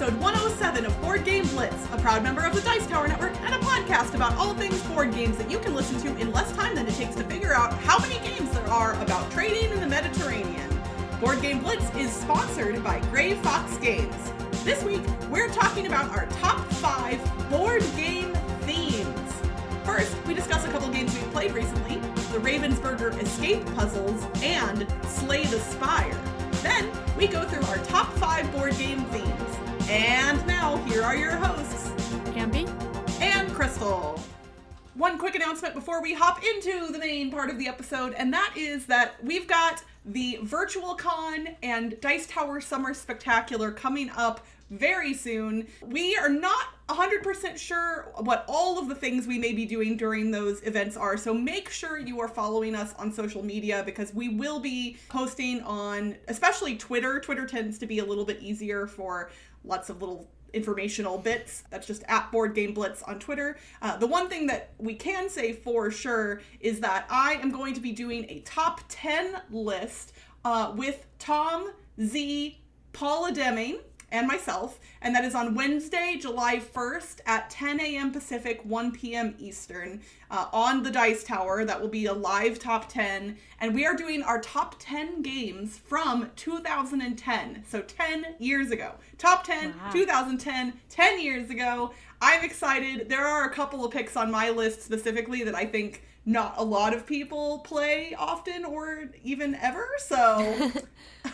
episode 107 of Board Game Blitz, a proud member of the Dice Tower Network and a podcast about all things board games that you can listen to in less time than it takes to figure out how many games there are about trading in the Mediterranean. Board Game Blitz is sponsored by Grey Fox Games. This week, we're talking about our top 5 board game themes. First, we discuss a couple games we've played recently, the Ravensburger Escape Puzzles and Slay the Spire. Then, we go through our top 5 board game themes. And now, here are your hosts, Ambie and Crystal. One quick announcement before we hop into the main part of the episode, and that is that we've got the Virtual Con and Dice Tower Summer Spectacular coming up very soon. We are not 100% sure what all of the things we may be doing during those events are, so make sure you are following us on social media because we will be posting on, especially Twitter. Twitter tends to be a little bit easier for lots of little informational bits. That's just at Board Game Blitz on Twitter. The one thing that we can say for sure is that I am going to be doing a top 10 list with Tom, Z, Paula Deming, and myself, and that is on Wednesday, July 1st at 10 a.m. Pacific, 1 p.m. Eastern, on the Dice Tower. That will be a live top 10, and we are doing our top 10 games from 2010, so 10 years ago. Top 10, wow. 2010, 10 years ago. I'm excited. There are a couple of picks on my list specifically that I think not a lot of people play often or even ever, so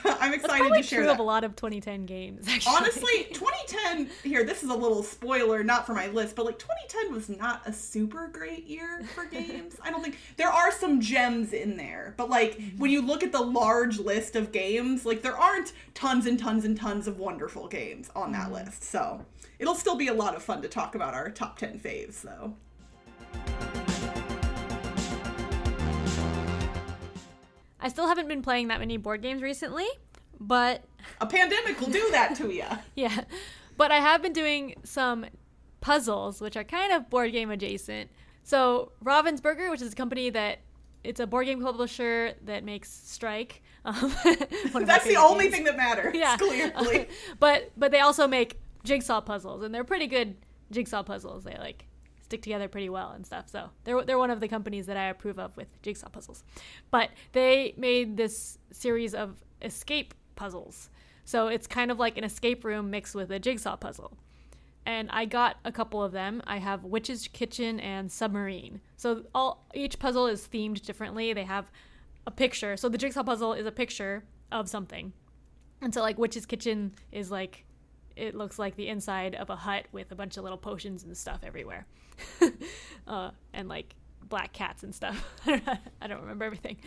I'm excited to share true that. Of a lot of 2010 games, actually. Honestly, 2010, here, this is a little spoiler, not for my list, but like 2010 was not a super great year for games. I don't think, there are some gems in there, but like when you look at the large list of games, like there aren't tons and tons and tons of wonderful games on that list, so it'll still be a lot of fun to talk about our top 10 faves, though. I still haven't been playing that many board games recently, but a pandemic will do that to you. Yeah, but I have been doing some puzzles, which are kind of board game adjacent. So Ravensburger, which is a company it's a board game publisher that makes Strike. That's the only thing that matters, yeah. Clearly. But they also make jigsaw puzzles, and they're pretty good jigsaw puzzles. They stick together pretty well and stuff. So they're one of the companies that I approve of with jigsaw puzzles. But they made this series of escape puzzles. So it's kind of like an escape room mixed with a jigsaw puzzle. And I got a couple of them. I have Witch's Kitchen and Submarine. So each puzzle is themed differently. They have a picture. So the jigsaw puzzle is a picture of something. And so like Witch's Kitchen is like, it looks like the inside of a hut with a bunch of little potions and stuff everywhere. And like black cats and stuff. I don't remember everything.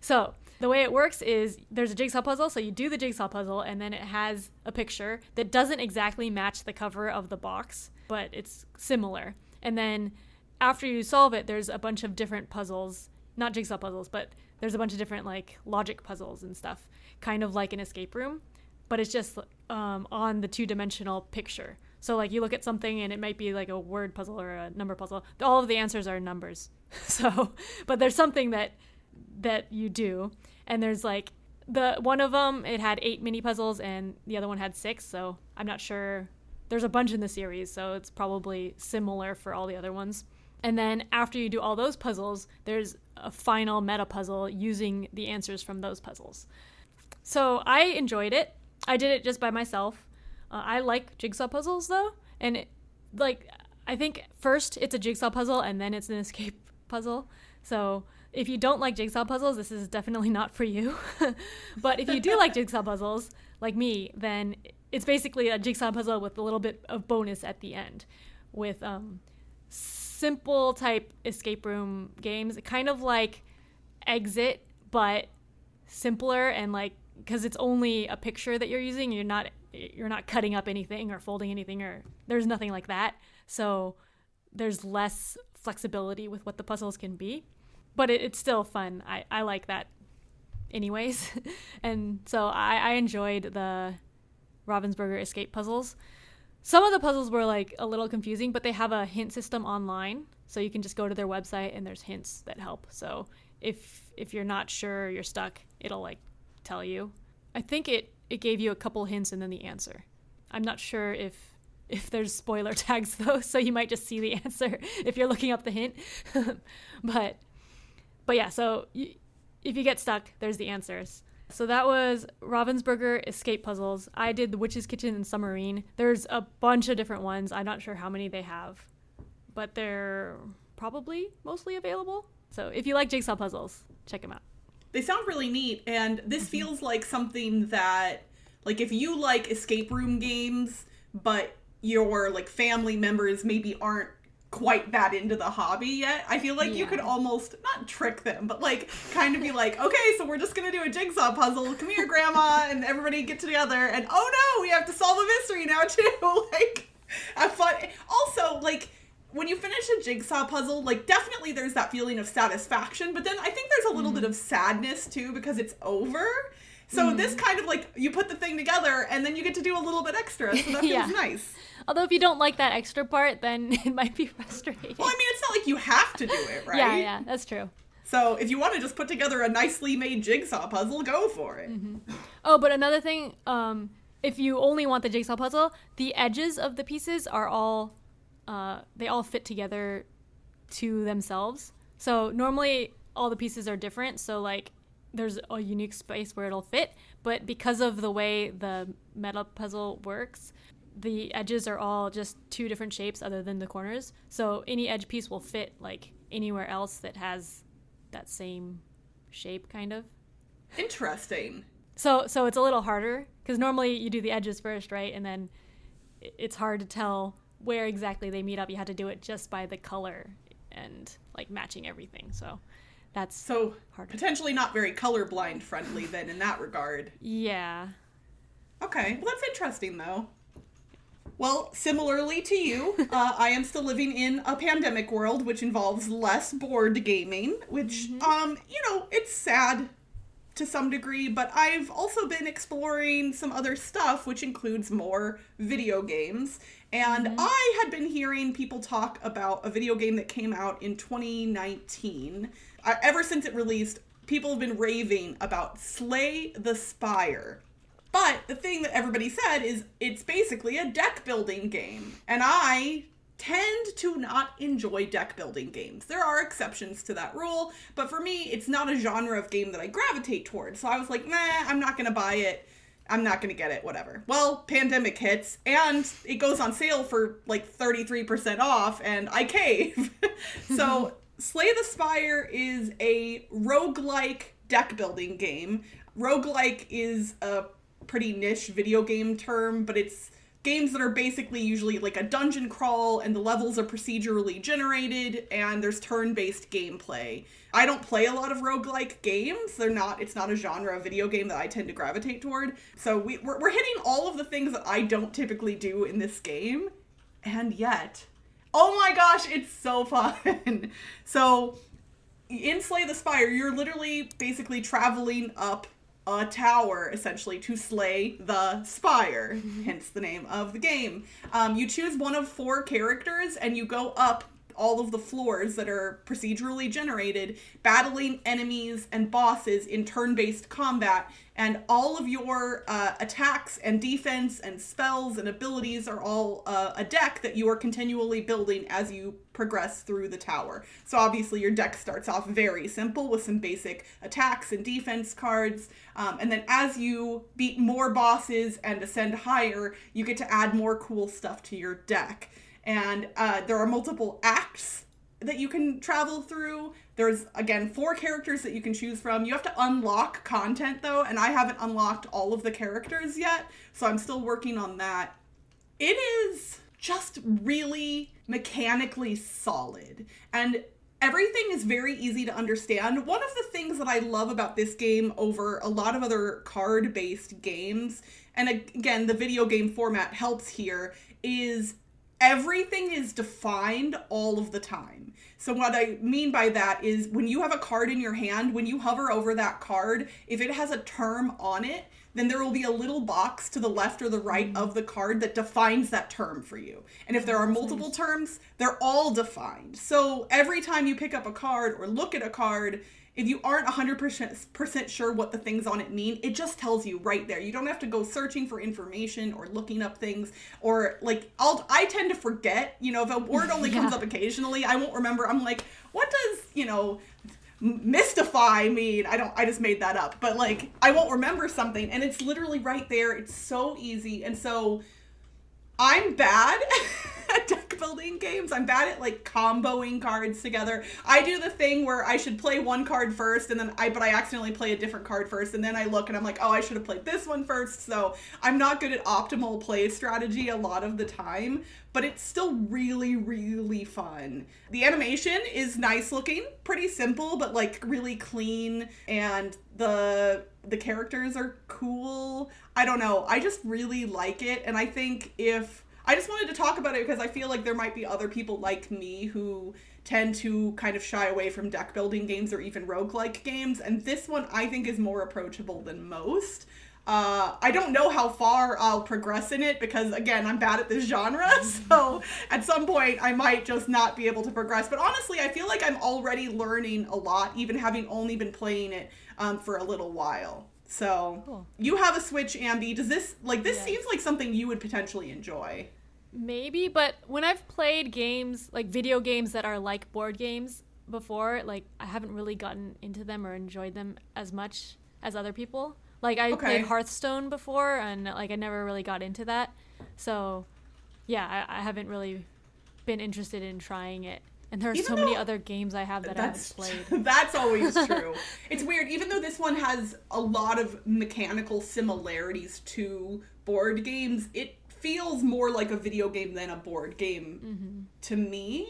So the way it works is there's a jigsaw puzzle. So you do the jigsaw puzzle and then it has a picture that doesn't exactly match the cover of the box, but it's similar. And then after you solve it, there's a bunch of different puzzles, not jigsaw puzzles, but there's a bunch of different like logic puzzles and stuff, kind of like an escape room, but it's just on the 2-dimensional picture. So like you look at something and it might be like a word puzzle or a number puzzle. All of the answers are numbers. So, but there's something that you do. And there's like one of them, it had 8 mini puzzles and the other one had 6. So I'm not sure. There's a bunch in the series, so it's probably similar for all the other ones. And then after you do all those puzzles, there's a final meta puzzle using the answers from those puzzles. So I enjoyed it. I did it just by myself. I like jigsaw puzzles though, and I think first it's a jigsaw puzzle and then it's an escape puzzle. So if you don't like jigsaw puzzles, this is definitely not for you. But if you do like jigsaw puzzles, like me, then it's basically a jigsaw puzzle with a little bit of bonus at the end, with simple type escape room games, kind of like Exit, but simpler, and like because it's only a picture that you're using, you're not cutting up anything or folding anything, or there's nothing like that. So there's less flexibility with what the puzzles can be, but it's still fun. I like that anyways. And so I enjoyed the Ravensburger escape puzzles. Some of the puzzles were like a little confusing, but they have a hint system online, so you can just go to their website and there's hints that help. So if you're not sure, you're stuck, it'll like tell you. I think it gave you a couple hints and then the answer. I'm not sure if there's spoiler tags though, so you might just see the answer if you're looking up the hint. but yeah, so if you get stuck, there's the answers. So that was Ravensburger escape puzzles. I did the Witch's Kitchen and Submarine. There's a bunch of different ones. I'm not sure how many they have, but they're probably mostly available. So if you like jigsaw puzzles, check them out. They sound really neat, and this feels like something that, like, if you like escape room games, but your, like, family members maybe aren't quite that into the hobby yet, I feel like you could almost, not trick them, but, like, kind of be like, okay, so we're just gonna do a jigsaw puzzle, come here, Grandma, and everybody get together, and oh no, we have to solve a mystery now, too, like, have fun. Also, like, when you finish a jigsaw puzzle, like, definitely there's that feeling of satisfaction, but then I think there's a little bit of sadness, too, because it's over. So this kind of, like, you put the thing together, and then you get to do a little bit extra, so that feels nice. Although if you don't like that extra part, then it might be frustrating. Well, I mean, it's not like you have to do it, right? Yeah, that's true. So if you want to just put together a nicely made jigsaw puzzle, go for it. Oh, but another thing, if you only want the jigsaw puzzle, the edges of the pieces are all, they all fit together to themselves. So normally all the pieces are different, so, like, there's a unique space where it'll fit, but because of the way the meta puzzle works, the edges are all just two different shapes other than the corners. So any edge piece will fit, like, anywhere else that has that same shape, kind of. Interesting. So it's a little harder, because normally you do the edges first, right? And then it's hard to tell where exactly they meet up. You have to do it just by the color and, like, matching everything. So that's so harder. Potentially potentially not very colorblind friendly then in that regard. Yeah. Okay, well, that's interesting, though. Well, similarly to you, I am still living in a pandemic world, which involves less board gaming, which, you know, it's sad to some degree, but I've also been exploring some other stuff, which includes more video games. And I had been hearing people talk about a video game that came out in 2019. Ever since it released, people have been raving about Slay the Spire. But the thing that everybody said is it's basically a deck building game. And I tend to not enjoy deck building games. There are exceptions to that rule, but for me, it's not a genre of game that I gravitate towards. So I was like, nah, I'm not going to buy it. I'm not going to get it, whatever. Well, pandemic hits, and it goes on sale for like 33% off, and I cave. So Slay the Spire is a roguelike deck building game. Roguelike is a pretty niche video game term, but it's games that are basically usually like a dungeon crawl, and the levels are procedurally generated, and there's turn-based gameplay. I don't play a lot of roguelike games. It's not a genre of video game that I tend to gravitate toward. So we're hitting all of the things that I don't typically do in this game, and yet, oh my gosh, it's so fun. So in Slay the Spire, you're literally basically traveling up a tower, essentially, to slay the spire, hence the name of the game. You choose one of 4 characters, and you go up all of the floors that are procedurally generated, battling enemies and bosses in turn-based combat, and all of your attacks and defense and spells and abilities are all a deck that you are continually building as you progress through the tower. So obviously your deck starts off very simple with some basic attacks and defense cards, and then as you beat more bosses and ascend higher, you get to add more cool stuff to your deck. And there are multiple acts that you can travel through. There's, again, 4 characters that you can choose from. You have to unlock content, though, and I haven't unlocked all of the characters yet, so I'm still working on that. It is just really mechanically solid, and everything is very easy to understand. One of the things that I love about this game over a lot of other card-based games, and again, the video game format helps here, is everything is defined all of the time. So what I mean by that is when you have a card in your hand, when you hover over that card, if it has a term on it, then there will be a little box to the left or the right of the card that defines that term for you. And if there are multiple terms, they're all defined. So every time you pick up a card or look at a card, if you aren't 100% sure what the things on it mean, it just tells you right there. You don't have to go searching for information or looking up things, or like, I tend to forget, you know, if a word only comes up occasionally, I won't remember. I'm like, what does, you know, mystify mean? I just made that up, but like, I won't remember something, and it's literally right there. It's so easy. And so I'm bad at deck building games. I'm bad at like comboing cards together. I do the thing where I should play one card first, and then I accidentally play a different card first, and then I look and I'm like, oh, I should have played this one first. So I'm not good at optimal play strategy a lot of the time, but it's still really, really fun. The animation is nice looking, pretty simple, but like really clean, and the characters are cool. I don't know. I just really like it, and I think I just wanted to talk about it because I feel like there might be other people like me who tend to kind of shy away from deck building games or even roguelike games, and this one I think is more approachable than most. I don't know how far I'll progress in it because, again, I'm bad at this genre, so at some point I might just not be able to progress. But honestly, I feel like I'm already learning a lot, even having only been playing it for a little while. So, cool. You have a Switch, Ambie. Does this seems like something you would potentially enjoy. Maybe, but when I've played games, like video games that are like board games before, like I haven't really gotten into them or enjoyed them as much as other people. Like I played Hearthstone before, and like I never really got into that. So, yeah, I haven't really been interested in trying it. And there are so many other games I have that I haven't played. That's always true. It's weird. Even though this one has a lot of mechanical similarities to board games, it feels more like a video game than a board game to me.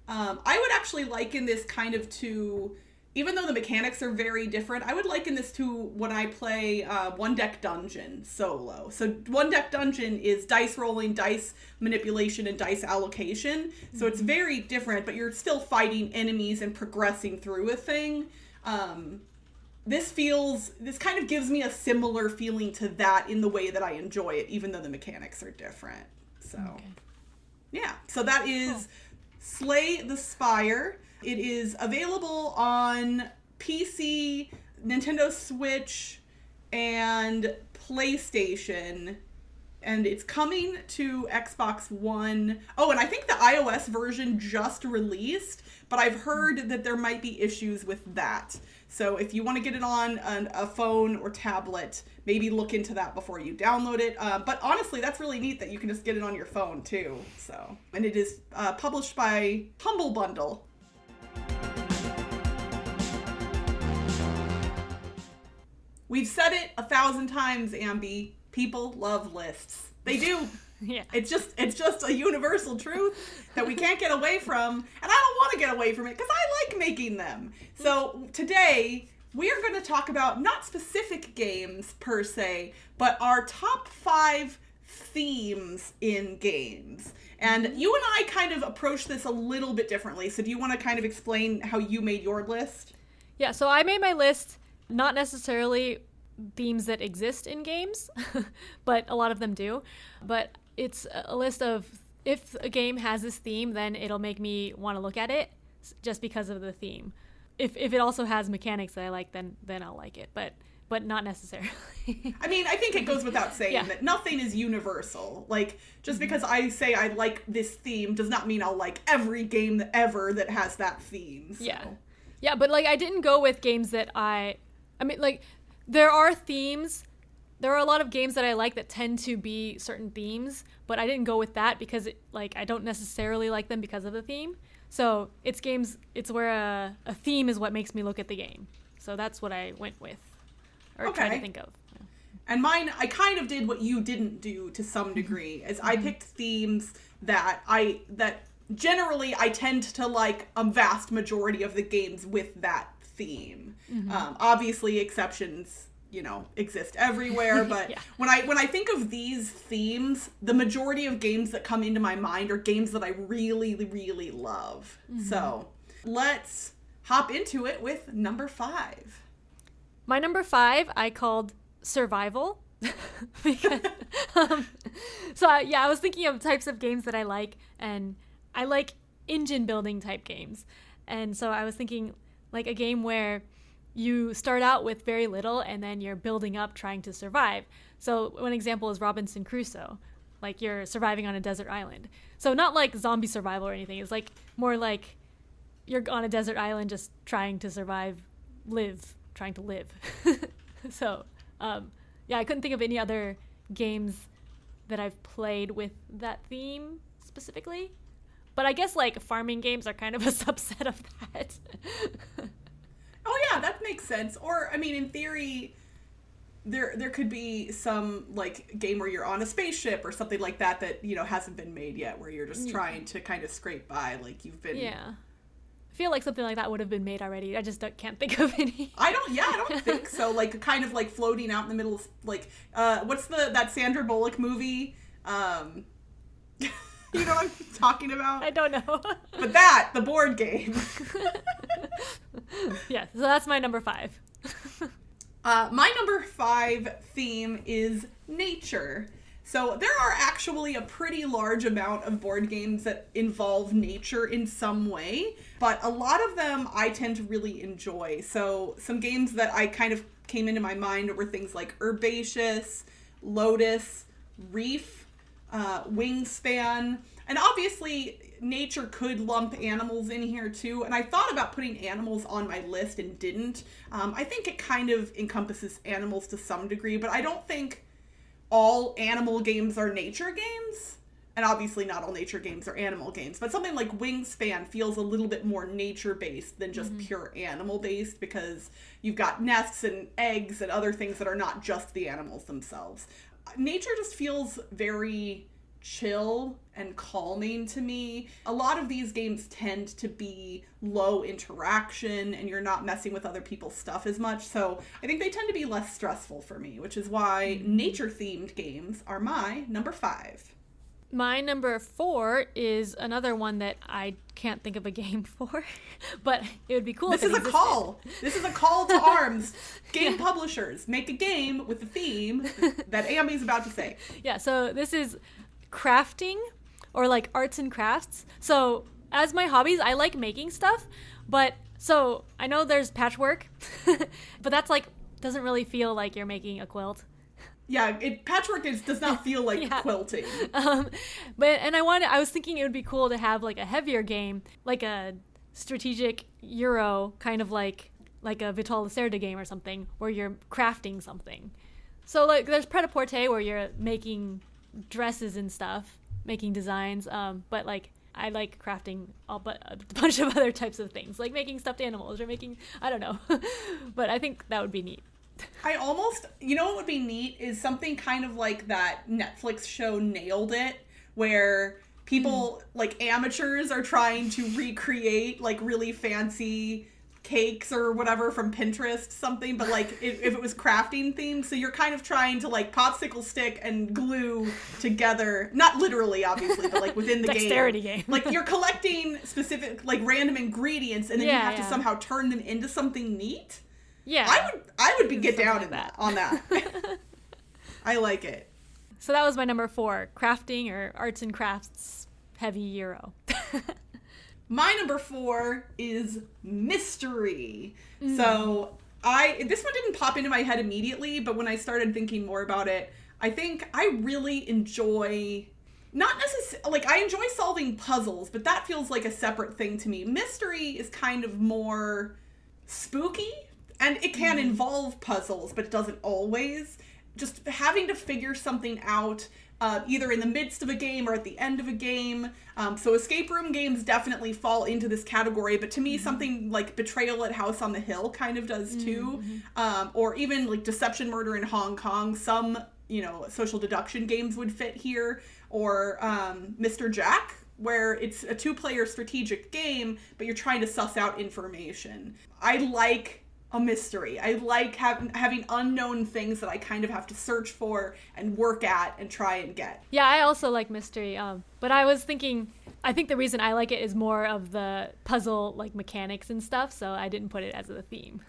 I would actually liken this kind of to, even though the mechanics are very different, I would liken this to when I play One Deck Dungeon solo. So One Deck Dungeon is dice rolling, dice manipulation, and dice allocation. So it's very different, but you're still fighting enemies and progressing through a thing. This kind of gives me a similar feeling to that in the way that I enjoy it, even though the mechanics are different. So, yeah. So that is Slay the Spire. It is available on PC, Nintendo Switch, and PlayStation. And it's coming to Xbox One. Oh, and I think the iOS version just released, but I've heard that there might be issues with that. So if you want to get it on a phone or tablet, maybe look into that before you download it. But honestly, that's really neat that you can just get it on your phone too. So, and it is published by Humble Bundle. We've said it 1,000 times, Ambie. People love lists. They do. Yeah. It's just a universal truth that we can't get away from, and I don't want to get away from it because I like making them. So today we are going to talk about not specific games per se, but our top 5 themes in games. And you and I kind of approach this a little bit differently. So do you want to kind of explain how you made your list? Yeah, so I made my list not necessarily themes that exist in games, but a lot of them do. But it's a list of, if a game has this theme, then it'll make me want to look at it just because of the theme. If it also has mechanics that I like, then I'll like it, but not necessarily. I mean, I think it goes without saying that nothing is universal. Like, just because I say I like this theme does not mean I'll like every game ever that has that theme. So. Yeah, but like I didn't go with games that I mean, like, there are themes. There are a lot of games that I like that tend to be certain themes, but I didn't go with that because I don't necessarily like them because of the theme. So it's where a theme is what makes me look at the game. So that's what I went with, or tried to think of. Yeah. And mine, I kind of did what you didn't do to some degree, is I picked themes that generally I tend to like a vast majority of the games with that theme. Obviously exceptions, exist everywhere, but when I think of these themes, the majority of games that come into my mind are games that I really, really love. So let's hop into it with number 5. My number 5 I called survival. Because, I was thinking of types of games that I like, and I like engine building type games. And so I was thinking like a game where you start out with very little and then you're building up trying to survive. So one example is Robinson Crusoe. Like you're surviving on a desert island. So not like zombie survival or anything. It's like more like you're on a desert island just trying to survive, trying to live. So, I couldn't think of any other games that I've played with that theme specifically. But I guess like farming games are kind of a subset of that. Oh yeah, that makes sense. Or, I mean, in theory, there could be some like game where you're on a spaceship or something like that hasn't been made yet, where you're just trying to kind of scrape by, like you've been. Yeah, I feel like something like that would have been made already. I just can't think of any. I don't think so. Like kind of like floating out in the middle of like what's that Sandra Bullock movie? You know what I'm talking about? I don't know. But the board game. Yeah, so that's my number 5. My number 5 theme is nature. So there are actually a pretty large amount of board games that involve nature in some way, but a lot of them I tend to really enjoy. So some games that I kind of came into my mind were things like Herbaceous, Lotus, Reef, Wingspan, and obviously nature could lump animals in here too, and I thought about putting animals on my list and didn't. I think it kind of encompasses animals to some degree, but I don't think all animal games are nature games, and obviously not all nature games are animal games, but something like Wingspan feels a little bit more nature-based than just pure animal-based, because you've got nests and eggs and other things that are not just the animals themselves. Nature just feels very chill and calming to me. A lot of these games tend to be low interaction and you're not messing with other people's stuff as much, so I think they tend to be less stressful for me, which is why nature-themed games are my number 5. My number 4 is another one that I can't think of a game for, but it would be cool if it existed. This is a call to arms. Game publishers, make a game with the theme that Ambie's about to say. Yeah, so this is crafting, or like arts and crafts. So as my hobbies, I like making stuff, but so I know there's patchwork, but that's like, doesn't really feel like you're making a quilt. Yeah, patchwork does not feel like quilting. I was thinking it would be cool to have like a heavier game, like a strategic Euro, kind of like a Vital Lacerda game or something, where you're crafting something. So like there's Pret-a-Porter where you're making dresses and stuff, making designs, but like I like crafting but a bunch of other types of things, like making stuffed animals or making, I don't know. But I think that would be neat. You know what would be neat is something kind of like that Netflix show Nailed It, where people, like amateurs, are trying to recreate like really fancy cakes or whatever from Pinterest, something, but like if it was crafting themed, so you're kind of trying to like popsicle stick and glue together, not literally obviously, but like within the dexterity game. Like you're collecting specific like random ingredients and then you have to somehow turn them into something neat. Yeah, I would get down in that on that. I like it. So that was my number 4, crafting or arts and crafts heavy Euro. My number 4 is mystery. So this one didn't pop into my head immediately, but when I started thinking more about it, I think I really enjoy, not necessarily, like I enjoy solving puzzles, but that feels like a separate thing to me. Mystery is kind of more spooky. And it can involve puzzles, but it doesn't always. Just having to figure something out, either in the midst of a game or at the end of a game. So escape room games definitely fall into this category, but to me something like Betrayal at House on the Hill kind of does too. Or even like Deception Murder in Hong Kong. Some, social deduction games would fit here. Or Mr. Jack, where it's a 2-player strategic game, but you're trying to suss out information. I like a mystery. I like having unknown things that I kind of have to search for and work at and try and get. Yeah, I also like mystery. But I was thinking, I think the reason I like it is more of the puzzle like mechanics and stuff, so I didn't put it as a theme.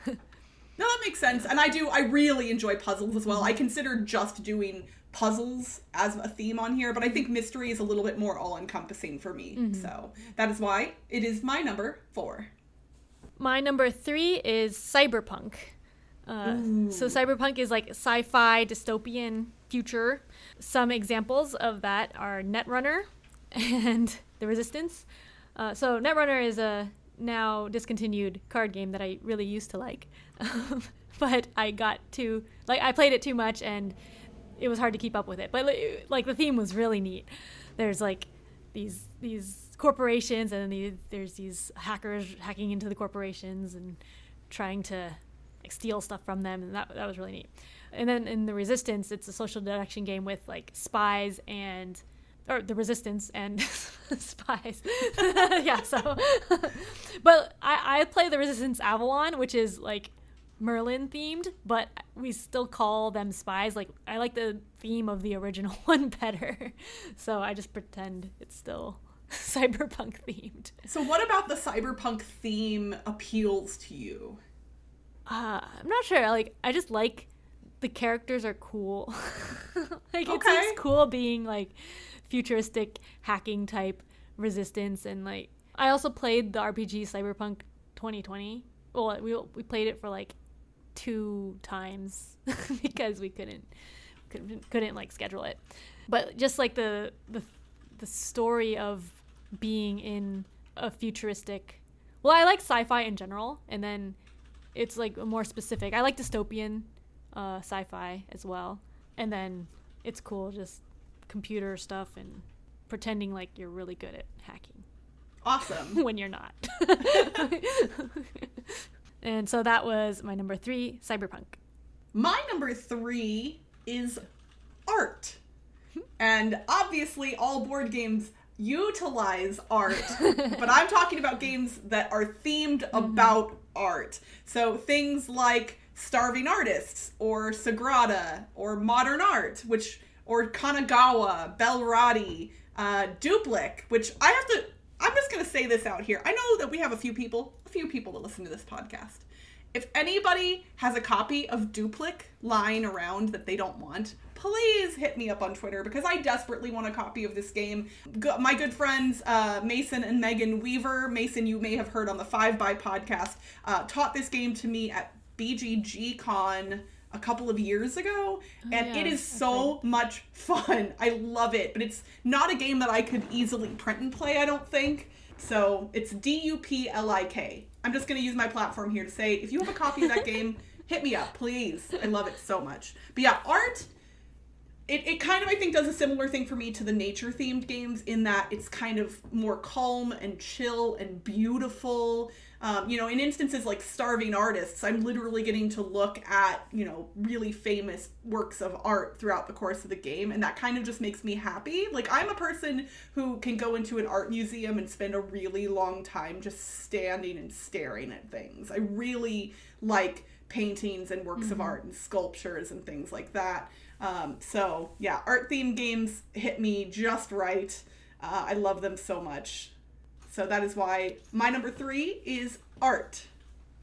No, that makes sense. And I really enjoy puzzles as well. I consider just doing puzzles as a theme on here, but I think mystery is a little bit more all-encompassing for me. So that is why it is my number 4. My number 3 is Cyberpunk. So Cyberpunk is like sci-fi dystopian future. Some examples of that are Netrunner and The Resistance. So Netrunner is a now discontinued card game that I really used to like. But I played it too much and it was hard to keep up with it. But like the theme was really neat. There's like these corporations, and then there's these hackers hacking into the corporations and trying to like steal stuff from them, and that was really neat. And then in The Resistance, it's a social deduction game with like spies or the Resistance and spies. Yeah, so but I play The Resistance Avalon, which is like Merlin themed, but we still call them spies. Like I like the theme of the original one better, so I just pretend it's still cyberpunk themed. So what about the cyberpunk theme appeals to you? I'm not sure. Like I just like the characters are cool. Like it seems cool being like futuristic hacking type Resistance, and like I also played the RPG Cyberpunk 2020. Well, we played it for like 2 times because we couldn't like schedule it. But just like the story of being in a futuristic, well, I like sci-fi in general, and then it's like more specific. I like dystopian sci-fi as well, and then it's cool just computer stuff and pretending like you're really good at hacking. Awesome. When you're not. And so that was my number 3, Cyberpunk. My number 3 is art. And obviously all board games utilize art, but I'm talking about games that are themed about art. So things like Starving Artists or Sagrada or Modern Art, or Kanagawa, Belrati, Duplik, which I'm just going to say this out here. I know that we have a few people that listen to this podcast. If anybody has a copy of Duplik lying around that they don't want, please hit me up on Twitter, because I desperately want a copy of this game. My good friends, Mason and Megan Weaver. Mason, you may have heard on the 5x podcast, taught this game to me at BGG Con a couple of years ago, and it is so much fun. I love it, but it's not a game that I could easily print and play, I don't think. So it's Duplik. I'm just going to use my platform here to say, if you have a copy of that game, hit me up, please. I love it so much. But yeah, art, it kind of, I think, does a similar thing for me to the nature-themed games, in that it's kind of more calm and chill and beautiful. In instances like Starving Artists, I'm literally getting to look at, really famous works of art throughout the course of the game, and that kind of just makes me happy. Like, I'm a person who can go into an art museum and spend a really long time just standing and staring at things. I really like paintings and works of art and sculptures and things like that. So, yeah, art-themed games hit me just right. I love them so much. So that is why my number 3 is art.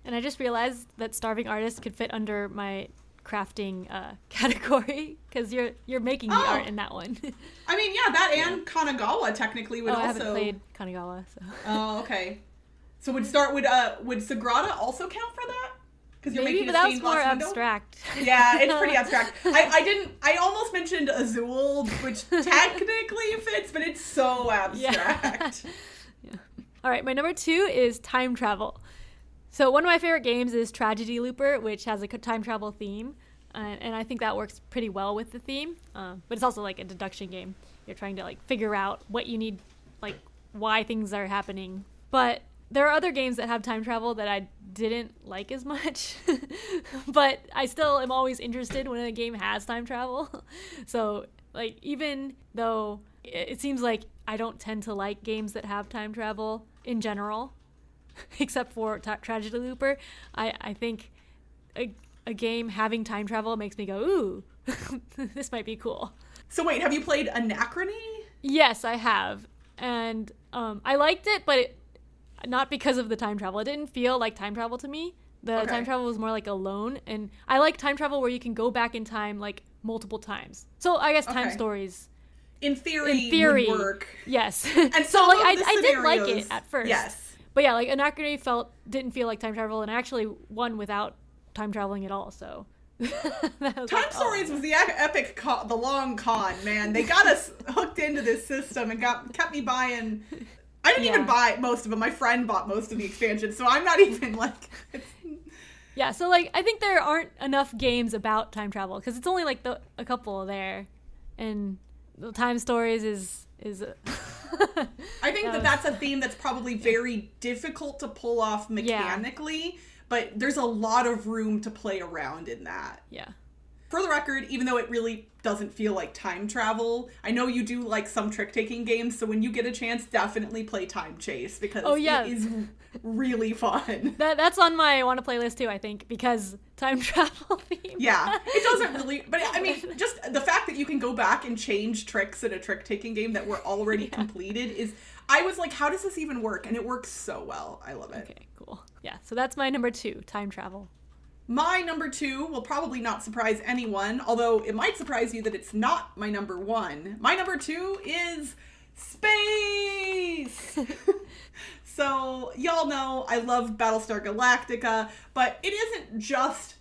And I just realized that Starving Artist could fit under my crafting category, because you're making the art in that one. I mean, yeah, that and Kanagawa technically would also. I haven't played Kanagawa, so. Oh, okay. So would Sagrada also count for that? Because you're maybe, making but a that was stained more glass window? abstract. Yeah, it's pretty abstract. I almost mentioned Azul, which technically fits, but it's so abstract. Yeah. All right, my number 2 is time travel. So one of my favorite games is Tragedy Looper, which has a time travel theme, and I think that works pretty well with the theme. But it's also like a deduction game. You're trying to like figure out what you need, like why things are happening. But there are other games that have time travel that I didn't like as much, but I still am always interested when a game has time travel. So like, even though it seems like I don't tend to like games that have time travel in general, except for Tragedy Looper, I think a game having time travel makes me go, ooh, this might be cool. So wait, have you played Anachrony? Yes, I have. And I liked it, but not because of the time travel. It didn't feel like time travel to me. The time travel was more like alone, and I like time travel where you can go back in time like multiple times. So I guess time stories in theory would work. Yes. And so like I did like it at first. Yes. But yeah, like Anachrony didn't feel like time travel, and I actually won without time traveling at all. So Time Stories was the epic the long con, man. They got us hooked into this system and kept me buying. I didn't even buy most of them. My friend bought most of the expansions, so I'm not even like. Yeah, so like I think there aren't enough games about time travel because it's only like a couple there, and the Time Stories is. I think that's a theme that's probably very difficult to pull off mechanically. Yeah. But there's a lot of room to play around in that. Yeah. For the record, even though it really doesn't feel like time travel, I know you do like some trick-taking games, so when you get a chance, definitely play Time Chase, because it is really fun. That's on my want-to-play list too, I think, because time travel theme. Yeah, it doesn't really, but I mean, just the fact that you can go back and change tricks in a trick-taking game that were already completed is... I was like, how does this even work? And it works so well. I love it. Okay, cool. Yeah, so that's my number 2, time travel. My number 2 will probably not surprise anyone, although it might surprise you that it's not my number 1. My number 2 is space! So, y'all know I love Battlestar Galactica, but it isn't just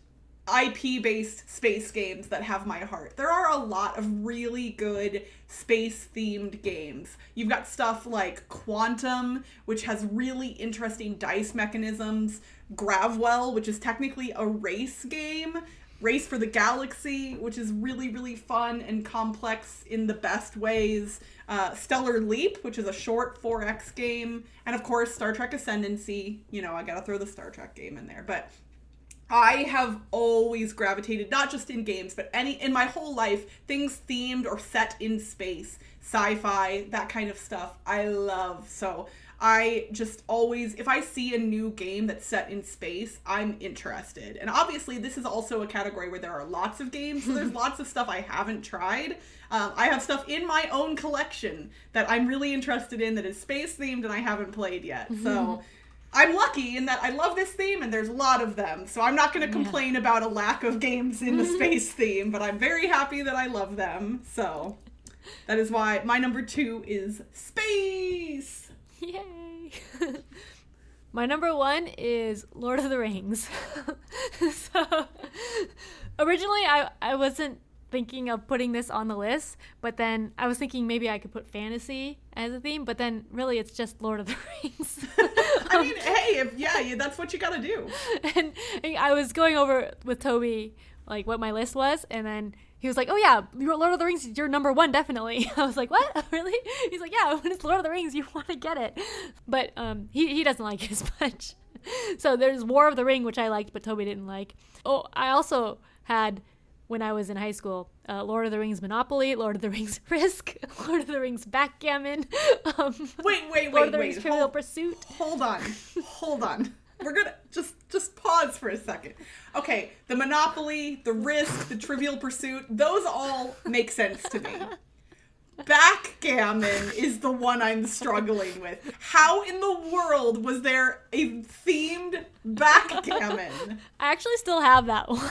IP-based space games that have my heart. There are a lot of really good space-themed games. You've got stuff like Quantum, which has really interesting dice mechanisms. Gravwell, which is technically a race game. Race for the Galaxy, which is really, really fun and complex in the best ways. Stellar Leap, which is a short 4X game. And of course, Star Trek Ascendancy. You know, I gotta throw the Star Trek game in there. But I have always gravitated, not just in games, but in my whole life, things themed or set in space, sci-fi, that kind of stuff, I love. So I just always, if I see a new game that's set in space, I'm interested. And obviously, this is also a category where there are lots of games, so there's lots of stuff I haven't tried. I have stuff in my own collection that I'm really interested in that is space-themed and I haven't played yet. So... I'm lucky in that I love this theme and there's a lot of them, so I'm not going to complain about a lack of games in the space theme, but I'm very happy that I love them, so that is why my number 2 is space! Yay! My number 1 is Lord of the Rings. So, originally I wasn't thinking of putting this on the list, but then I was thinking maybe I could put fantasy as a theme, but then really it's just Lord of the Rings. I mean, hey, that's what you gotta do. And I was going over with Toby like what my list was, and then he was like, oh yeah, Lord of the Rings is your number 1, definitely. I was like, what? Really? He's like, yeah, when it's Lord of the Rings, you want to get it. But he doesn't like it as much. So there's War of the Ring, which I liked, but Toby didn't like. Oh, I also had... when I was in high school, Lord of the Rings Monopoly, Lord of the Rings Risk, Lord of the Rings Backgammon. Lord of the Rings Trivial Pursuit. Hold on. We're gonna just pause for a second. Okay, the Monopoly, the Risk, the Trivial Pursuit, those all make sense to me. Backgammon is the one I'm struggling with. How in the world was there a themed backgammon? I actually still have that one.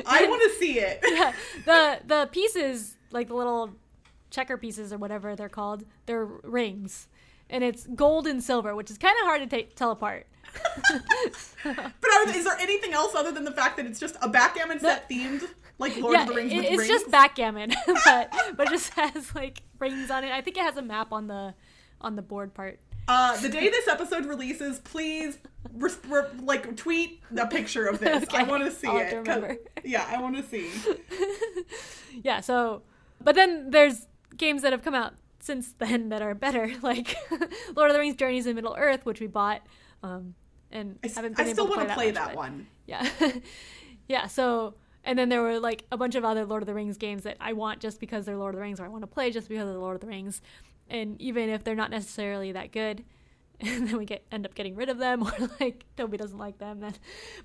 I want to see it. Yeah, the pieces, like the little checker pieces or whatever they're called, they're rings. And it's gold and silver, which is kind of hard to tell apart. But is there anything else other than the fact that it's just a backgammon set themed? Like Lord of the Rings with rings? It's just backgammon, but it just has like rings on it. I think it has a map on the board part. The day this episode releases, please tweet a picture of this. Okay. I want to see it. Yeah, I want to see. Yeah, so, but then there's games that have come out since then that are better, like Lord of the Rings Journeys in Middle Earth, which we bought, and haven't been able to play that much. I still want to play that one. Yeah. Yeah, so... and then there were like a bunch of other Lord of the Rings games that I want just because they're Lord of the Rings, or I want to play just because of the Lord of the Rings. And even if they're not necessarily that good, and then we end up getting rid of them, or like Toby doesn't like them, then.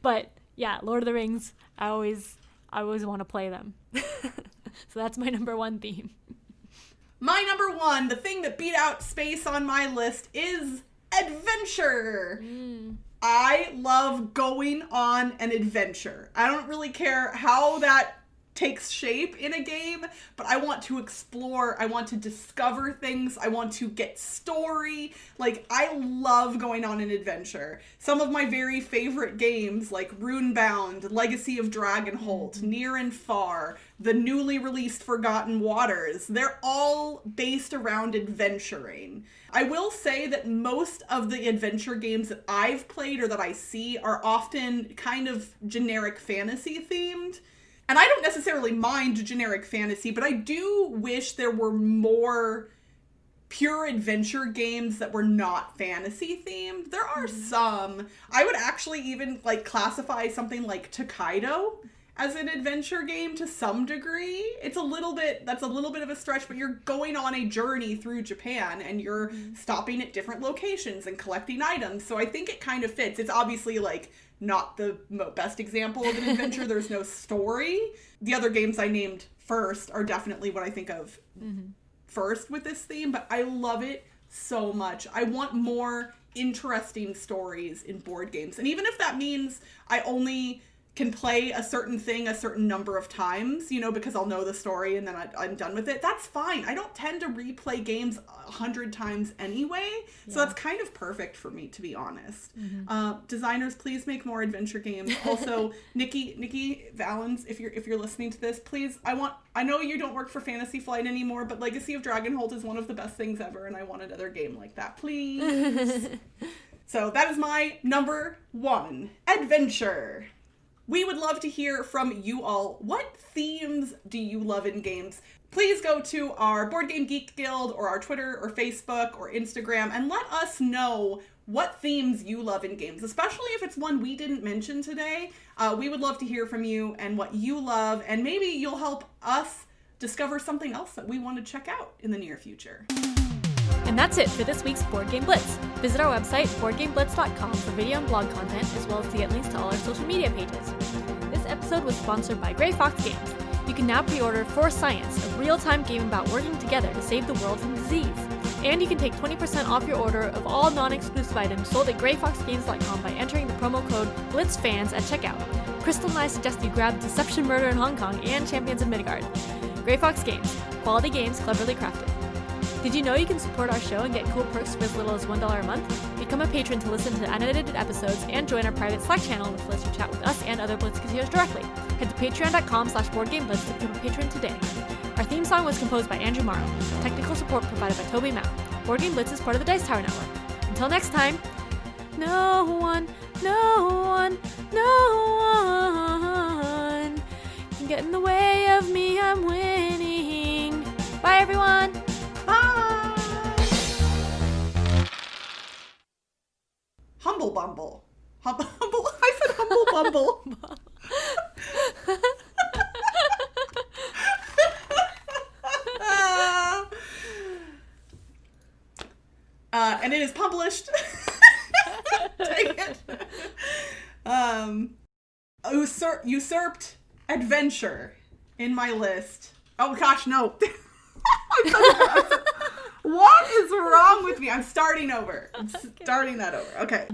But yeah, Lord of the Rings, I always want to play them. So that's my number 1 theme. My number 1, the thing that beat out space on my list, is adventure. I love going on an adventure. I don't really care how that takes shape in a game, but I want to explore, I want to discover things, I want to get story. Like, I love going on an adventure. Some of my very favorite games, like Runebound, Legacy of Dragonholt, Near and Far, the newly released Forgotten Waters, they're all based around adventuring. I will say that most of the adventure games that I've played or that I see are often kind of generic fantasy themed. And I don't necessarily mind generic fantasy, but I do wish there were more pure adventure games that were not fantasy themed. There are some. I would actually even like classify something like Tokaido as an adventure game to some degree. That's a little bit of a stretch, but you're going on a journey through Japan and you're stopping at different locations and collecting items. So I think it kind of fits. It's obviously like not the best example of an adventure. There's no story. The other games I named first are definitely what I think of first with this theme, but I love it so much. I want more interesting stories in board games. And even if that means I only can play a certain thing a certain number of times, you know, because I'll know the story and then I'm done with it, that's fine. I don't tend to replay games 100 times anyway, so that's kind of perfect for me, to be honest. Designers, please make more adventure games. Also, Nikki Valens, if you're listening to this, please, I know you don't work for Fantasy Flight anymore, but Legacy of Dragonholt is one of the best things ever, and I want another game like that, please. So that is my number 1, adventure. We would love to hear from you all. What themes do you love in games? Please go to our Board Game Geek Guild or our Twitter or Facebook or Instagram and let us know what themes you love in games, especially if it's one we didn't mention today. We would love to hear from you and what you love, and maybe you'll help us discover something else that we want to check out in the near future. And that's it for this week's Board Game Blitz. Visit our website, boardgameblitz.com, for video and blog content, as well as to get links to all our social media pages. This episode was sponsored by Grey Fox Games. You can now pre-order For Science, a real-time game about working together to save the world from disease. And you can take 20% off your order of all non-exclusive items sold at greyfoxgames.com by entering the promo code BLITZFANS at checkout. Crystal and I suggest you grab Deception Murder in Hong Kong and Champions of Midgard. Grey Fox Games. Quality games cleverly crafted. Did you know you can support our show and get cool perks for as little as $1 a month? Become a patron to listen to unedited episodes and join our private Slack channel, which lets you chat with us and other Blitzketeers directly. Head to patreon.com/boardgameblitz to become a patron today. Our theme song was composed by Andrew Morrow. Technical support provided by Toby Mao. Board Game Blitz is part of the Dice Tower Network. Until next time, no one can get in the way of me, I'm winning. Bye everyone! Bye! Humble Bumble. Humble. I said Humble Bumble. And it is published. Take it. Usurped adventure in my list. Oh gosh, no. What is wrong with me? I'm starting over. Starting that over. Okay.